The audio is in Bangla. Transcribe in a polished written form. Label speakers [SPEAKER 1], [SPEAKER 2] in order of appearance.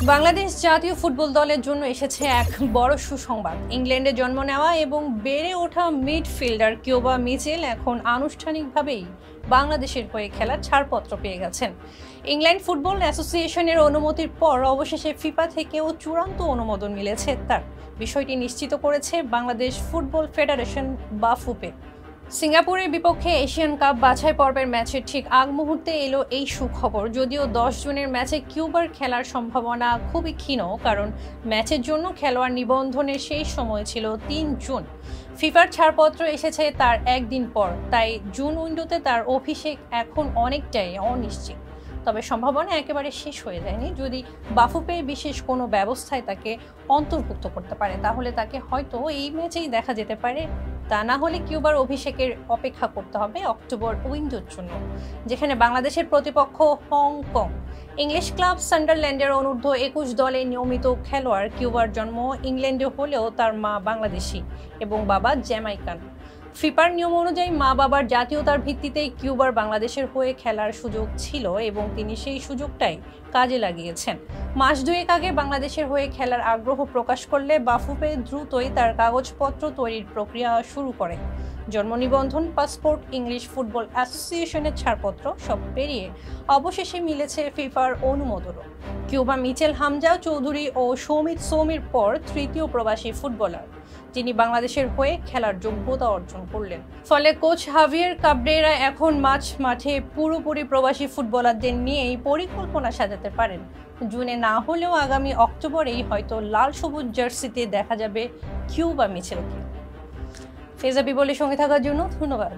[SPEAKER 1] বাংলাদেশ জাতীয় ফুটবল দলের জন্য এসেছে এক বড় সুসংবাদ। ইংল্যান্ডে জন্ম নেওয়া এবং বেড়ে ওঠা মিডফিল্ডার কিউবা মিচেল এখন আনুষ্ঠানিকভাবেই বাংলাদেশের হয়ে খেলার ছাড়পত্র পেয়ে গেছেন। ইংল্যান্ড ফুটবল অ্যাসোসিয়েশনের অনুমতির পর অবশেষে ফিফা থেকেও চূড়ান্ত অনুমোদন মিলেছে তার। বিষয়টি নিশ্চিত করেছে বাংলাদেশ ফুটবল ফেডারেশন বা ফুপে। সিঙ্গাপুরের বিপক্ষে এশিয়ান কাপ বাছাই পর্বের ম্যাচের ঠিক আগ মুহূর্তে এলো এই সুখবর। যদিও 10 জুনের ম্যাচে কিউবার খেলার সম্ভাবনা খুবই ক্ষীণ, কারণ ম্যাচের জন্য খেলোয়াড় নিবন্ধনের সেই সময় ছিল 3 জুন। ফিফার ছাড়পত্র এসেছে তার একদিন পর, তাই জুন উইন্ডোতে তার অভিষেক এখন অনেকটাই অনিশ্চিত। তবে সম্ভাবনা একেবারে শেষ হয়ে যায়নি। যদি বাফুপে বিশেষ কোনো ব্যবস্থায় তাকে অন্তর্ভুক্ত করতে পারে, তাহলে তাকে হয়তো এই ম্যাচেই দেখা যেতে পারে। তা না হলে কিউবার অভিষেকের অপেক্ষা করতে হবে অক্টোবর উইন্ডোর জন্য, যেখানে বাংলাদেশের প্রতিপক্ষ হংকং। ইংলিশ ক্লাব সান্ডারল্যান্ডের অনূর্ধ্ব 21 দলে নিয়মিত খেলোয়াড়। কিউবার জন্ম ইংল্যান্ডে হলেও তার মা বাংলাদেশি এবং বাবা জ্যামাইকান। ফিফার নিয়ম অনুযায়ী মা বাবার জাতীয়তার ভিত্তিতেই কিউবার বাংলাদেশের হয়ে খেলার সুযোগ ছিল এবং তিনি সেই সুযোগটাই কাজে লাগিয়েছেন। মাস দুয়েক আগে বাংলাদেশের হয়ে খেলার আগ্রহ প্রকাশ করলে বাফুপে দ্রুতই তার কাগজপত্র তৈরির প্রক্রিয়া শুরু করে। জন্ম নিবন্ধন, পাসপোর্ট, ইংলিশ ফুটবল অ্যাসোসিয়েশনের ছাড়পত্র সব পেরিয়ে অবশেষে মিলেছে ফিফার অনুমোদনও। কিউবা মিচেল হামজা চৌধুরী ও সৌমিত সৌমির পর তৃতীয় প্রবাসী ফুটবলার যিনি বাংলাদেশের হয়ে খেলার যোগ্যতা অর্জন করলেন। ফলে কোচ হাভিয়ের কাবরেরা এখন মাঠে পুরোপুরি প্রবাসী ফুটবলারদের নিয়েই পরিকল্পনা সাজাতে পারেন। জুনে না হলেও আগামী অক্টোবরেই হয়তো লাল সবুজ জার্সিতে দেখা যাবে কিউবা মিচেলকে। ফেজা বিবলের সঙ্গে থাকার জন্য ধন্যবাদ।